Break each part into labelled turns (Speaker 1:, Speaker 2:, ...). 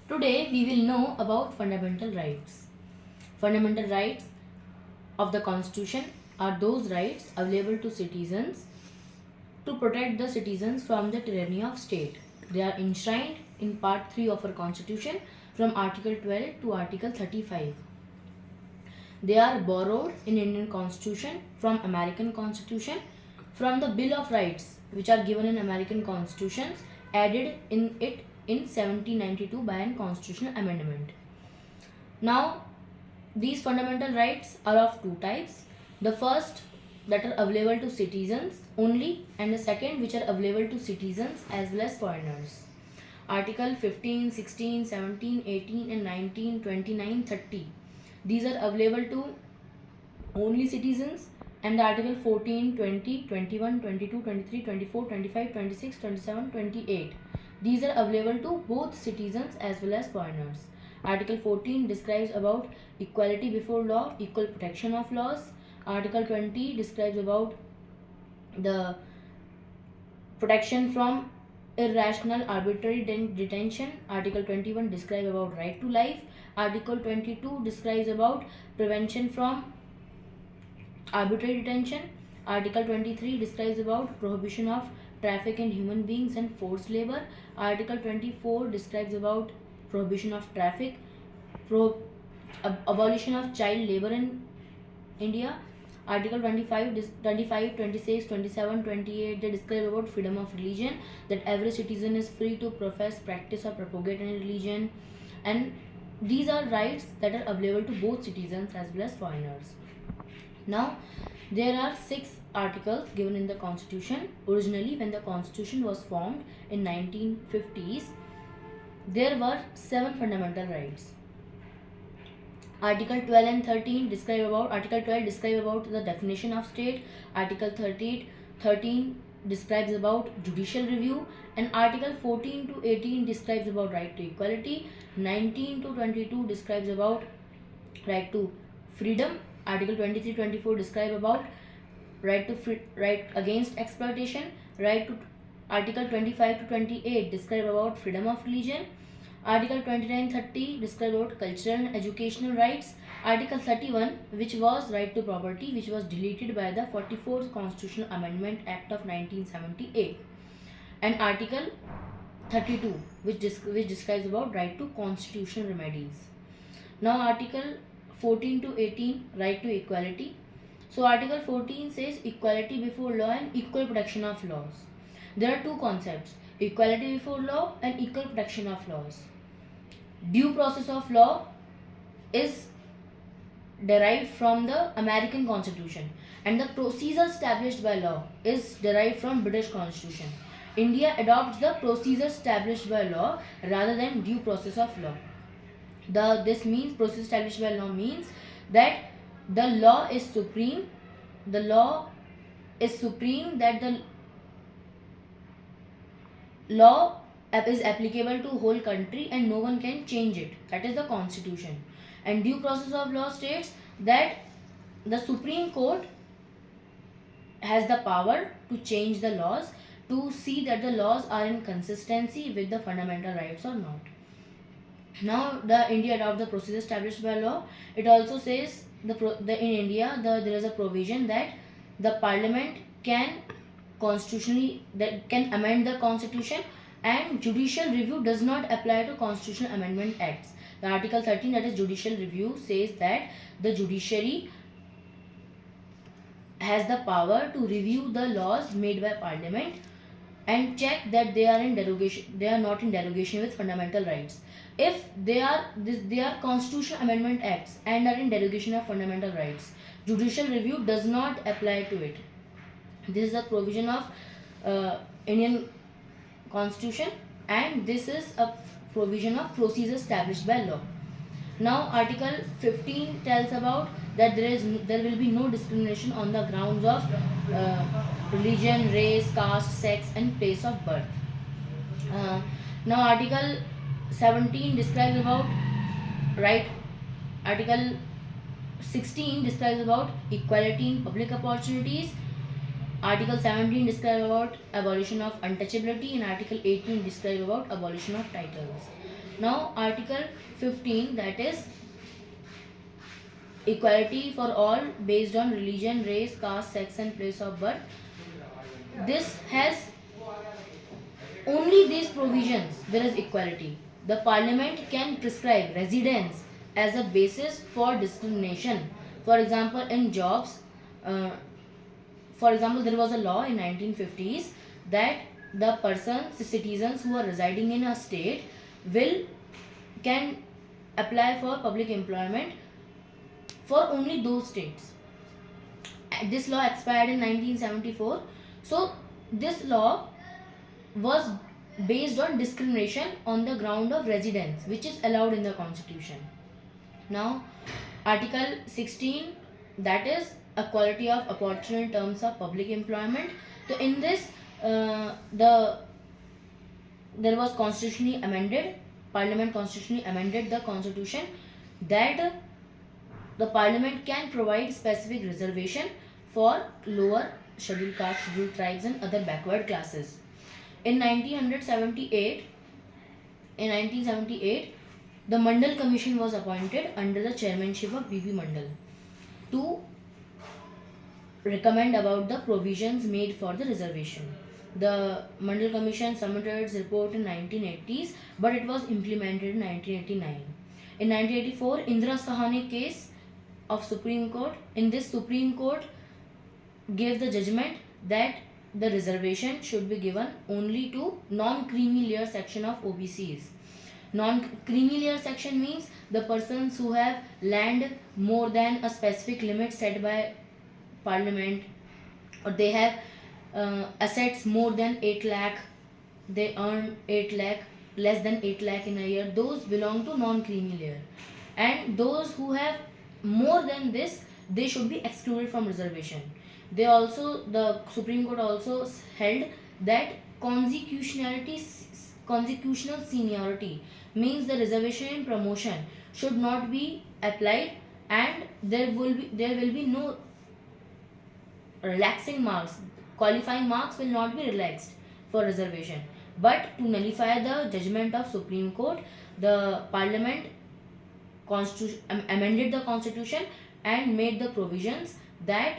Speaker 1: Today we will know about fundamental rights. Fundamental rights of the Constitution are those rights available to citizens to protect the citizens from the tyranny of state. They are enshrined in Part 3 of our Constitution from Article 12 to Article 35. They are borrowed in Indian Constitution from American Constitution, from the Bill of Rights which are given in American Constitutions, added in it in 1792 by an constitutional amendment. Now, these fundamental rights are of two types. The first, that are available to citizens only, and the second, which are available to citizens as well as foreigners. Article 15, 16, 17, 18 and 19, 29, 30. These are available to only citizens, and the Article 14, 20, 21, 22, 23, 24, 25, 26, 27, 28. These are available to both citizens as well as foreigners. Article 14 describes about equality before law, equal protection of laws. Article 20 describes about the protection from irrational arbitrary detention. Article 21 describes about right to life. Article 22 describes about prevention from arbitrary detention. Article 23 describes about prohibition of traffic in human beings and forced labor. Article 24 describes about prohibition of traffic, abolition of child labor in India. Article 25, 25, 26, 27, 28, they describe about freedom of religion, that every citizen is free to profess, practice or propagate any religion, and these are rights that are available to both citizens as well as foreigners. Now, there are 6 articles given in the Constitution. Originally, when the Constitution was formed in 1950s, there were 7 fundamental rights. Article 12 and 13 describe about the definition of state. Article 13 describes about judicial review, and Article 14 to 18 describes about right to equality. 19 to 22 describes about right to freedom. Article 23-24 describe about right against exploitation. Article 25 to 28 describe about freedom of religion. Article 29-30 describe about cultural and educational rights. Article 31, which was right to property, which was deleted by the 44th Constitutional Amendment Act of 1978, and Article 32, which describes about right to constitutional remedies. Now, Article 14 to 18, right to equality. So, Article 14 says equality before law and equal protection of laws. There are two concepts: equality before law and equal protection of laws. Due process of law is derived from the American Constitution, and the procedure established by law is derived from British Constitution. India adopts the procedure established by law rather than due process of law. This means procedure established by law means that the law is supreme. The law is supreme, that the law is applicable to whole country and no one can change it. That is the Constitution. And due process of law states that the Supreme Court has the power to change the laws, to see that the laws are in consistency with the fundamental rights or not. Now, the India adopt the procedure established by law. It also says in India there is a provision that the Parliament can amend the Constitution, and judicial review does not apply to constitutional amendment acts. The Article 13, that is judicial review, says that the judiciary has the power to review the laws made by Parliament and check that they are not in derogation with fundamental rights. If they are constitutional amendment acts and are in derogation of fundamental rights, judicial review does not apply to it. This is a provision of Indian Constitution, and this is a provision of procedure established by law. Now, Article 15 tells about that there will be no discrimination on the grounds of religion, race, caste, sex, and place of birth. Now, Article 17 describes about right. Article 16 describes about equality in public opportunities. Article 17 describes about abolition of untouchability, and Article 18 describes about abolition of titles. Now Article 15, that is equality for all based on religion, race, caste, sex and place of birth. This has only these provisions there is equality. The parliament can prescribe residence as a basis for discrimination. For example, in jobs, uh, for example, there was a law in 1950s that the persons, the citizens who are residing in a state will can apply for public employment for only those states. This law expired in 1974. So this law was based on discrimination on the ground of residence, which is allowed in the constitution. Now Article 16, that is equality of opportunity in terms of public employment. So in this, there was constitutionally amended, parliament constitutionally amended the constitution, that the parliament can provide specific reservation for lower scheduled caste, scheduled tribes and other backward classes. In 1978, the Mandal Commission was appointed under the chairmanship of B.B. Mandal to recommend about the provisions made for the reservation. The Mandal Commission submitted its report in 1980s, but it was implemented in 1989. In 1984, Indira Sahani case of Supreme Court. In this, Supreme Court gave the judgment that the reservation should be given only to non-creamy layer section of OBCs. Non-creamy layer section means the persons who have land more than a specific limit set by parliament, or they have assets more than 8 lakh, they earn 8 lakh, less than 8 lakh in a year, those belong to non-creamy layer. And those who have more than this, they should be excluded from reservation. The Supreme Court also held that constitutional seniority means the reservation in promotion should not be applied, and there will be no relaxing marks. Qualifying marks will not be relaxed for reservation. But to nullify the judgment of Supreme Court, the Parliament amended the constitution and made the provisions that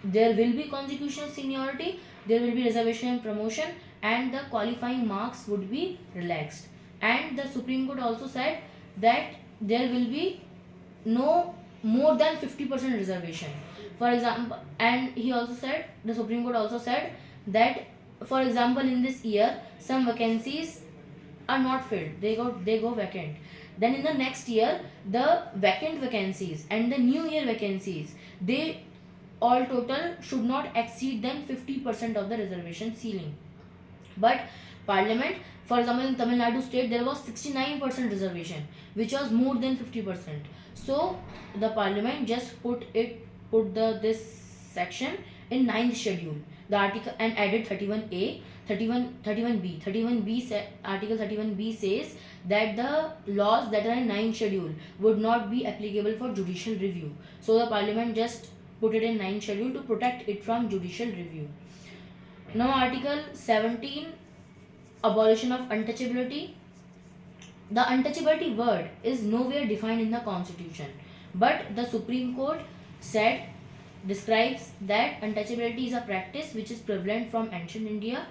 Speaker 1: there will be constitutional seniority, there will be reservation and promotion, and the qualifying marks would be relaxed. And the Supreme Court also said that there will be no more than 50% reservation. For example, and the Supreme Court also said that, for example, in this year some vacancies are not filled, they go vacant. Then in the next year, the vacant vacancies and the new year vacancies, they all total should not exceed than 50% of the reservation ceiling. But Parliament, for example, in Tamil Nadu state, there was 69% reservation, which was more than 50%. So the Parliament just put this section in 9th schedule, the article, and added 31A, 31B. 31B Article 31B says that the laws that are in 9th schedule would not be applicable for judicial review. So the Parliament just put it in 9th schedule to protect it from judicial review. Now Article 17, abolition of untouchability. The untouchability word is nowhere defined in the constitution, but the Supreme Court describes that untouchability is a practice which is prevalent from ancient India.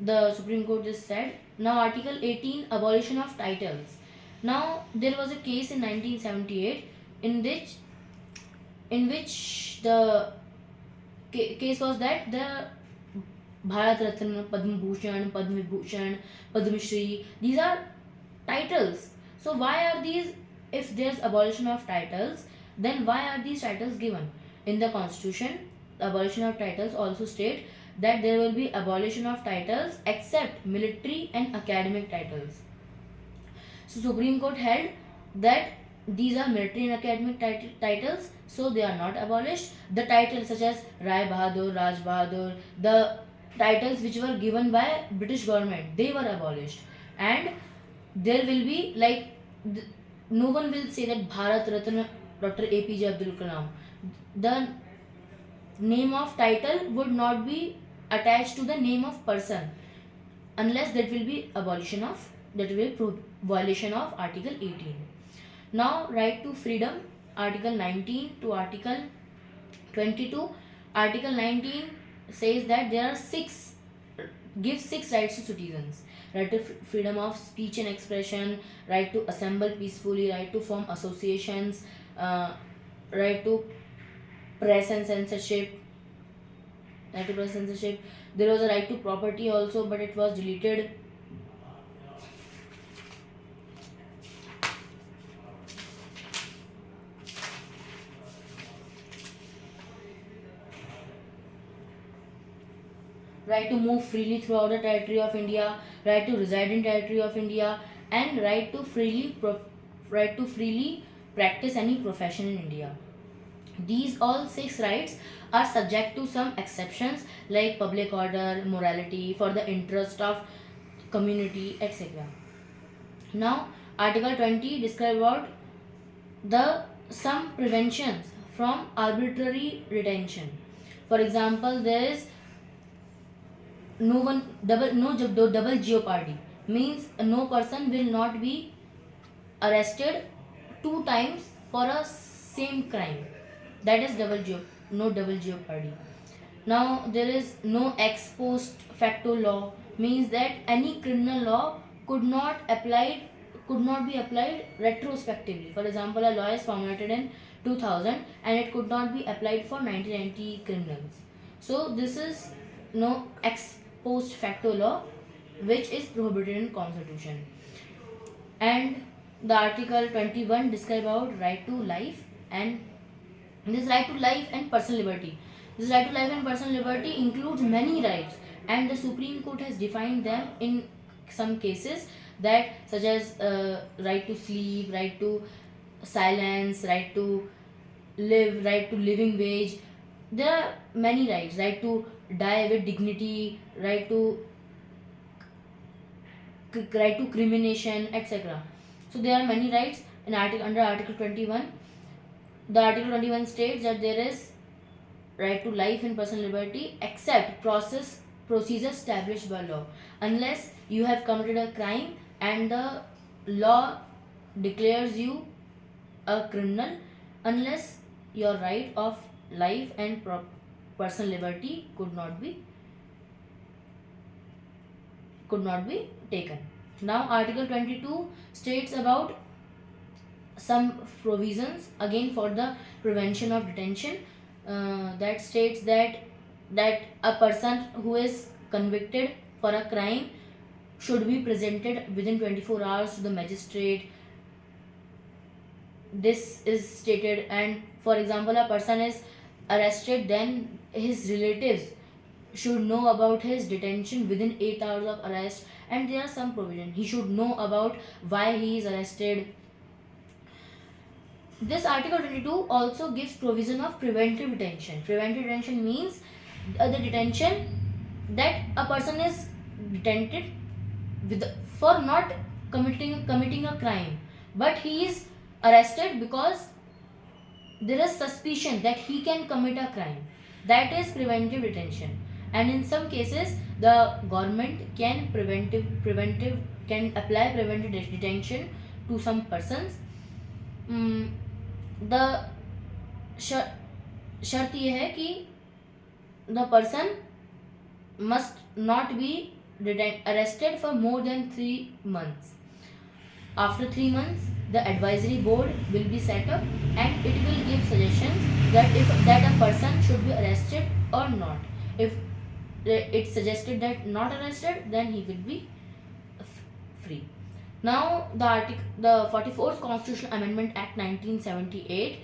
Speaker 1: The Supreme Court just said. Now Article 18, abolition of titles. Now there was a case in 1978 in which the case was that the Bharat Ratna, Padma Bhushan, Padma Vibhushan, Padma Shri, these are titles. So why are these, if there's abolition of titles, then why are these titles given? In the constitution, the abolition of titles also state that there will be abolition of titles except military and academic titles. So Supreme Court held that these are military and academic titles, so they are not abolished. The titles such as Rai Bahadur, Raj Bahadur, the titles which were given by British government, they were abolished. And there will be no one will say that Bharat Ratna Dr. APJ Abdul Kalam. The name of title would not be attached to the name of person unless that will be abolition of, that will be violation of Article 18. Now, right to freedom, Article 19 to Article 22. Article 19 says that there are gives six rights to citizens: right to freedom of speech and expression, right to assemble peacefully, right to form associations, right to press and censorship, right to press censorship. There was a right to property also, but it was deleted. Right to move freely throughout the territory of India, right to reside in territory of India, and right to freely practice any profession in India. These all six rights are subject to some exceptions like public order, morality, for the interest of community, etc. Now, Article 20 describe about the some preventions from arbitrary retention. For example, there is no double jeopardy, means no person will not be arrested two times for a same crime. That is no double jeopardy. Now there is no ex post facto law, means that any criminal law could not be applied retrospectively. For example, a law is formulated in 2000 and it could not be applied for 1990 criminals. So this is no ex post facto law which is prohibited in constitution. And the Article 21 describe about right to life, and this right to life and personal liberty. This right to life and personal liberty includes many rights, and the Supreme Court has defined them in some cases, that such as right to sleep, right to silence, right to live, right to living wage. There are many rights: right to die with dignity, right to crimination, etc. So there are many rights in under Article 21. The Article 21 states that there is right to life and personal liberty except procedures established by law, unless you have committed a crime and the law declares you a criminal, unless your right of life and personal liberty could not be taken. Now Article 22 states about some provisions again for the prevention of detention, that states that a person who is convicted for a crime should be presented within 24 hours to the magistrate. This is stated, and for example, a person is arrested, then his relatives should know about his detention within 8 hours of arrest, and there are some provision he should know about why he is arrested. This Article 22 also gives provision of preventive detention. Preventive detention means the detention that a person is detained for not committing a crime, but he is arrested because there is suspicion that he can commit a crime. That is preventive detention. And in some cases, the government can apply preventive detention to some persons. The शर्त ये है कि the person must not be arrested for more than 3 months. After 3 months, the advisory board will be set up and it will give suggestions that a person should be arrested or not. If it's suggested that not arrested, then he will be free. Now the 44th Constitutional Amendment Act 1978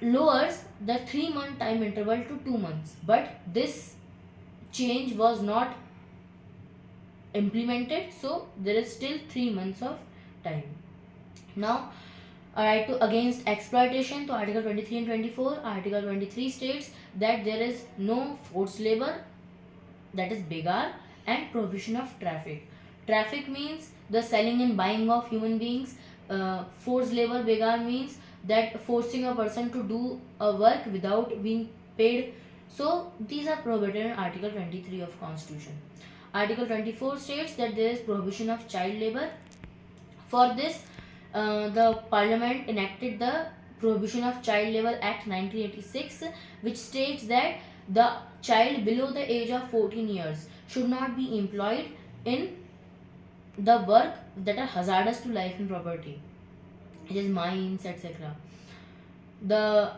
Speaker 1: lowers the 3-month time interval to 2 months, but this change was not implemented, so there is still 3 months of time. Now, right to against exploitation, to Article 23 and 24. Article 23 states that there is no forced labor, that is begar, and prohibition of traffic. Traffic means the selling and buying of human beings. Forced labor, begar, means that forcing a person to do a work without being paid. So these are prohibited in Article 23 of Constitution. Article 24 states that there is prohibition of child labor. For this, the Parliament enacted the Prohibition of Child Labor Act 1986, which states that the child below the age of 14 years should not be employed in the work that are hazardous to life and property, it is mines, etc. The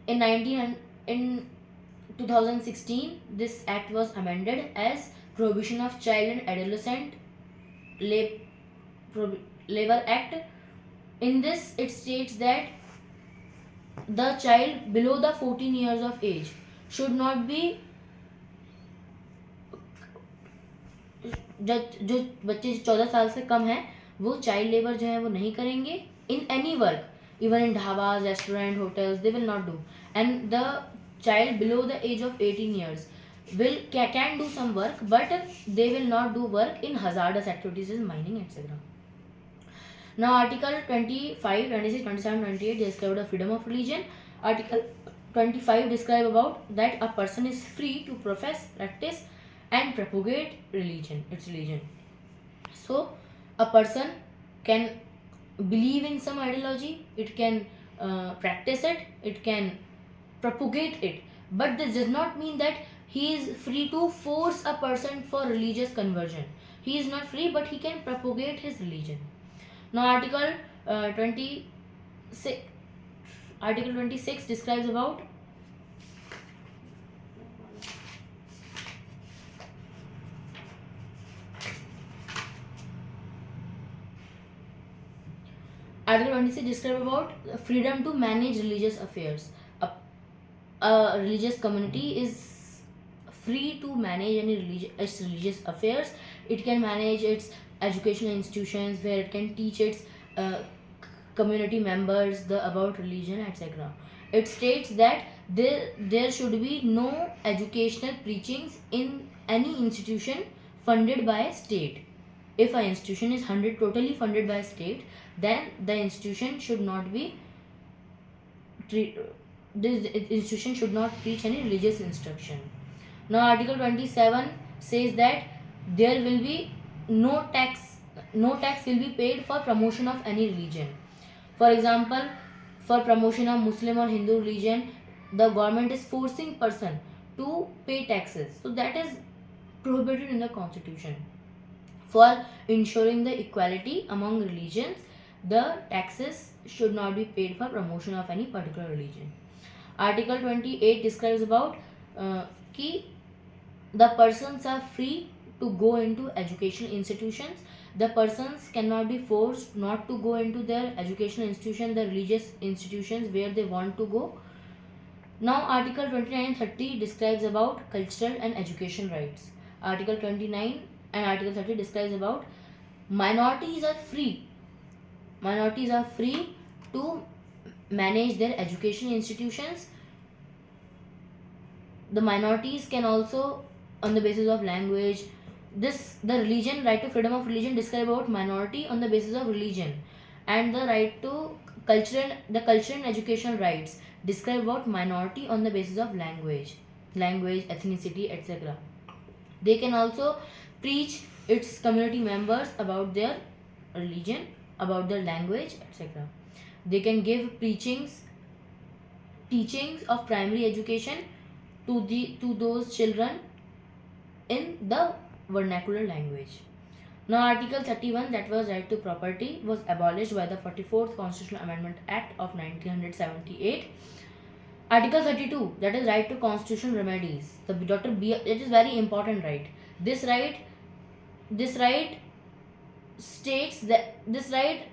Speaker 1: in 2016, this act was amended as Prohibition of Child and Adolescent Labor Act. In this, it states that the child below the 14 years of age should not be, जो बच्चे 14 साल से कम हैं वो child labour जो है वो नहीं करेंगे in any work, even in dhabas, restaurant, hotels, they will not do. And the child below the age of 18 years can do some work, but they will not do work in hazardous activities as mining, etc. Now Article 25, 26, 27, 28 describe the freedom of religion. Article 25 describe about that a person is free to profess, practice and propagate its religion. So a person can believe in some ideology, it can practice it, it can propagate it, but this does not mean that he is free to force a person for religious conversion. He is not free, but he can propagate his religion. Now Article 26 describes about Article 26 describes about freedom to manage religious affairs. A religious community is free to manage its religious affairs. It can manage its educational institutions where it can teach its community members about religion, etc. It states that there should be no educational preachings in any institution funded by state. If an institution is totally funded by state, then the institution should not be this institution should not preach any religious instruction. Now Article 27 says that there will be no tax will be paid for promotion of any religion. For example, for promotion of Muslim or Hindu religion, the government is forcing person to pay taxes. So that is prohibited in the constitution. For ensuring the equality among religions, the taxes should not be paid for promotion of any particular religion. Article 28 describes about कि the persons are free to go into educational institutions. The persons cannot be forced not to go into their educational institution, the religious institutions where they want to go. Now Article 29 and 30 describes about cultural and education rights. Article 29 and Article 30 describes about minorities are free to manage their educational institutions. The minorities can also, on the basis of language, the religion, right to freedom of religion describe about minority on the basis of religion, and the right to cultural and educational rights describe about minority on the basis of language, ethnicity, etc. They can also preach its community members about their religion, about their language, etc. They can give teachings of primary education to those children in the vernacular language. Now Article 31, that was right to property, was abolished by the 44th Constitutional Amendment Act of 1978. Article 32, that is right to constitutional remedies. It is very important right. This right states that this right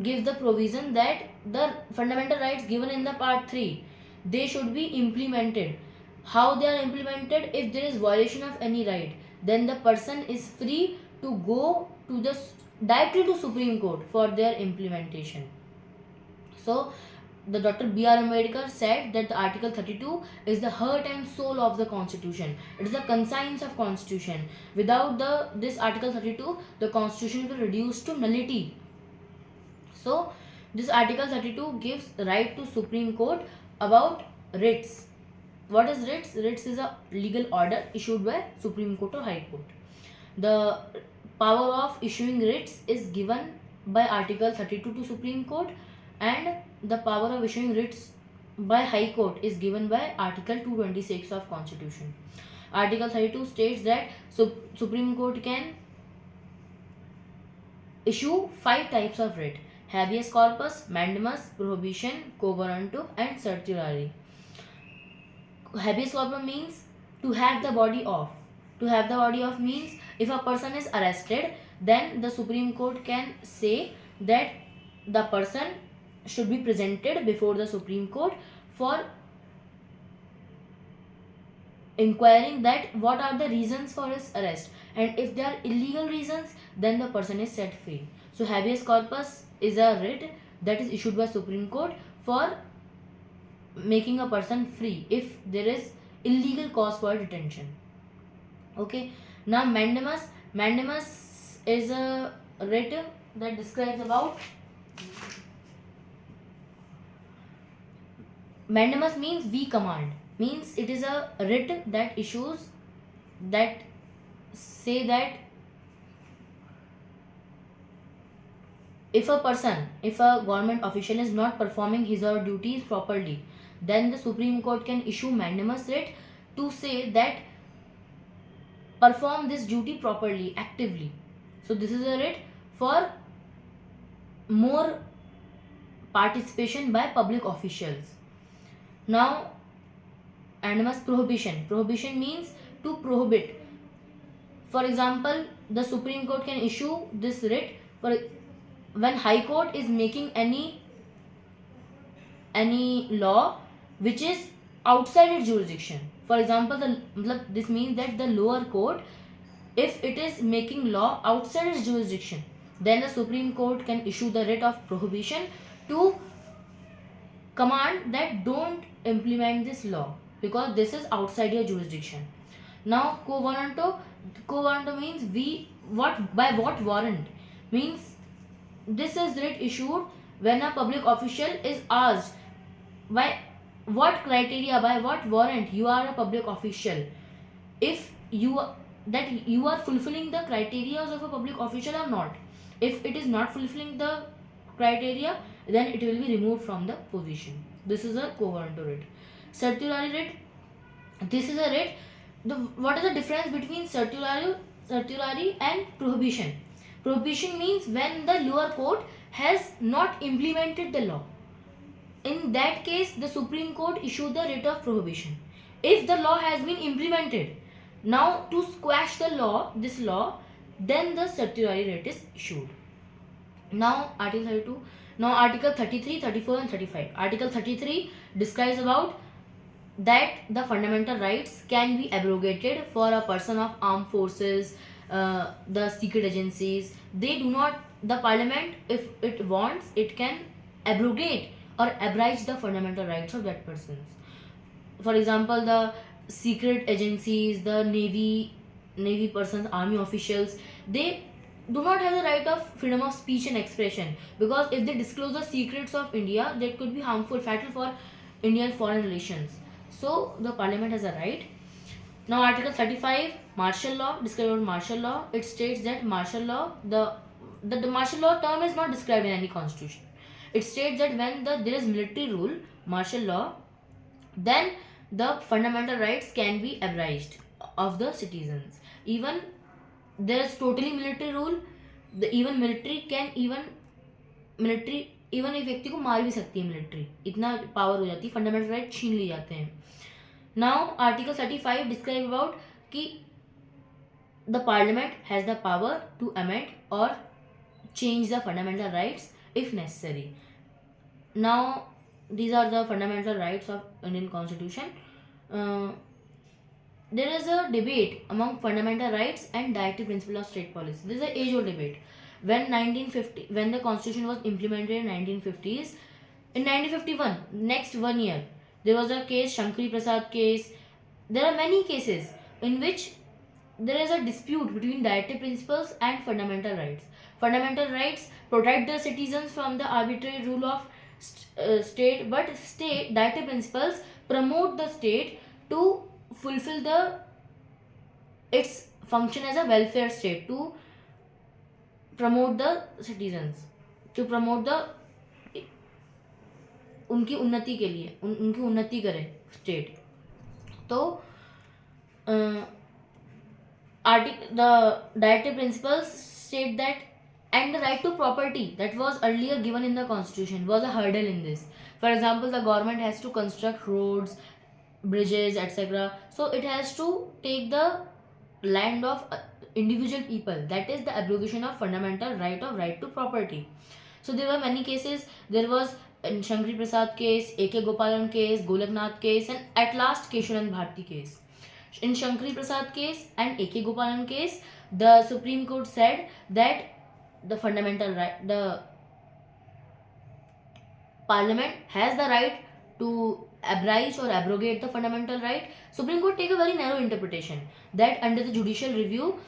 Speaker 1: gives the provision that the fundamental rights given in the part 3, they should be implemented. How they are implemented? If there is violation of any right, then the person is free to go to directly to Supreme Court for their implementation. So the Dr. B.R. Ambedkar said that the Article 32 is the heart and soul of the Constitution. It is the conscience of Constitution. Without this Article 32, the Constitution will reduce to nullity. So this Article 32 gives right to Supreme Court about writs. What is writs? Writs is a legal order issued by Supreme Court or High Court. The power of issuing writs is given by Article 32 to Supreme Court, and the power of issuing writs by High Court is given by Article 226 of Constitution. Article 32 states that Supreme Court can issue 5 types of writ: habeas corpus, mandamus, prohibition, quo warranto, and certiorari. Habeas corpus means to have the body off. To have the body off means if a person is arrested, then the Supreme Court can say that the person should be presented before the Supreme Court for inquiring that what are the reasons for his arrest, and if they are illegal reasons, then the person is set free. So habeas corpus is a writ that is issued by Supreme Court for making a person free if there is illegal cause for detention. Okay, now mandamus is a writ that describes about mandamus means we command, means it is a writ that issues that say that if a government official is not performing his or her duties properly, then the Supreme Court can issue mandamus writ to say that perform this duty properly, actively. So this is a writ for more participation by public officials. Now, mandamus prohibition. Prohibition means to prohibit. For example, the Supreme Court can issue this writ for when High Court is making any law which is outside its jurisdiction. For example, this means that the lower court, if it is making law outside its jurisdiction, then the Supreme Court can issue the writ of prohibition to command that don't implement this law because this is outside your jurisdiction. Now, quo warranto means by what warrant, means this is writ issued when a public official is asked by what criteria, by what warrant you are a public official, if you are fulfilling the criteria of a public official or not. If it is not fulfilling the criteria, then it will be removed from the position. This is a quo warranto writ. Certiorari writ, this is a writ. What is the difference between certiorari and prohibition? Prohibition means when the lower court has not implemented the law. In that case, the Supreme Court issued the writ of prohibition. If the law has been implemented, now to squash the law, then the certiorari writ is issued. Now Article 32. Now Article 33, 34 and 35. Article 33 describes about that the fundamental rights can be abrogated for a person of armed forces, the secret agencies. They do not, the parliament, if it wants, it can abrogate or abridge the fundamental rights of that persons. For example, the secret agencies, the navy persons, army officials, they do not have the right of freedom of speech and expression, because if they disclose the secrets of India, that could be harmful, fatal for Indian foreign relations. So the parliament has a right. Now Article 35, martial law, describes about martial law. It states that martial law, the martial law term is not described in any constitution. It states that when there is military rule, martial law, then the fundamental rights can be abridged of the citizens. Even there is totally military rule, even military can even एक व्यक्ति को मार भी सकती है military, इतना power हो जाती है, फंडामेंटल राइट छीन लिए जाते हैं. नाउ आर्टिकल 35 डिस्क्राइब अबाउट कि the parliament has the power to amend और change the fundamental rights if necessary. Now these are the fundamental rights of Indian Constitution. There is a debate among fundamental rights and directive principle of state policy. This is an age-old debate. When the Constitution was implemented in 1950s, in 1951, next 1 year, there was a case, Shankari Prasad case. There are many cases in which there is a dispute between directive principles and fundamental rights. Fundamental rights protect the citizens from the arbitrary rule of state, but directive principles promote the state to fulfill its function as a welfare state to promote the citizens, to promote the उनकी उन्नति के लिए उनकी उन्नति करे state. तो the directive principles state that, and the right to property that was earlier given in the constitution was a hurdle in this. For example, the government has to construct roads, bridges, etc. So it has to take the land of individual people. That is the abrogation of fundamental right to property. So there were many cases. There was in Shankari Prasad case, A.K. Gopalan case, Golaknath case, and at last Keshavan Bharti case. In Shankari Prasad case and A.K. Gopalan case, the Supreme Court said that the fundamental right, the Parliament has the right to abridge or abrogate the fundamental right. Supreme Court take a very narrow interpretation that under the judicial review,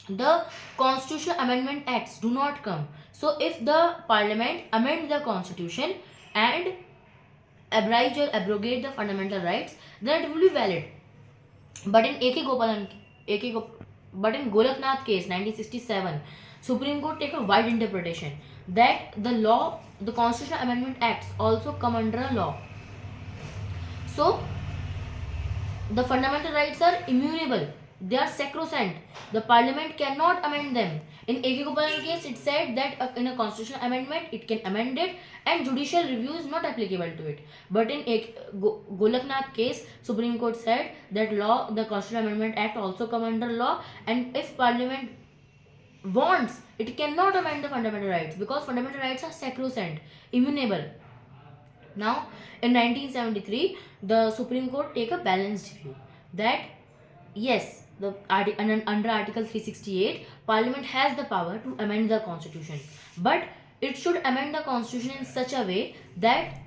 Speaker 1: the Constitutional Amendment Acts do not come. So if the Parliament amend the Constitution and abridge or abrogate the fundamental rights, then it will be valid. But in Golaknath case 1967, Supreme Court take a wide interpretation that the Constitutional Amendment Acts also come under a law. So the fundamental rights are immutable. They are sacrosanct. The Parliament cannot amend them. In A.K. Gopalan case, it said that in a constitutional amendment, it can amend it and judicial review is not applicable to it. But in Golaknath case, Supreme Court said that the Constitutional Amendment Act also come under law, and if Parliament wants, it cannot amend the fundamental rights because fundamental rights are sacrosanct, immutable. Now, in 1973, the Supreme Court take a balanced view that yes, under Article 368, Parliament has the power to amend the Constitution, but it should amend the Constitution in such a way that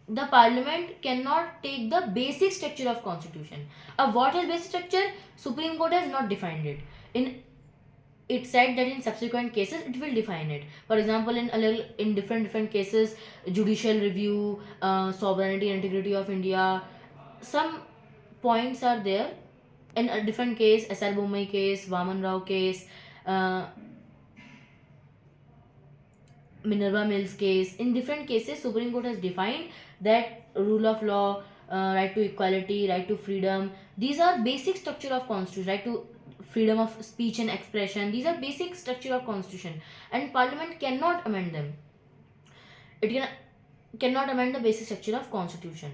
Speaker 1: the Parliament cannot take the basic structure of Constitution. What is basic structure? Supreme Court has not defined it. It said that in subsequent cases it will define it. For example, in different cases, judicial review, sovereignty and integrity of India, some points are there. In a different case, S.R. Bommai case, Vaman Rao case, Minerva Mills case, in different cases, Supreme Court has defined that rule of law, right to equality, right to freedom, these are basic structure of Constitution, right to freedom of speech and expression, these are basic structure of Constitution, and Parliament cannot amend them. It cannot amend the basic structure of Constitution.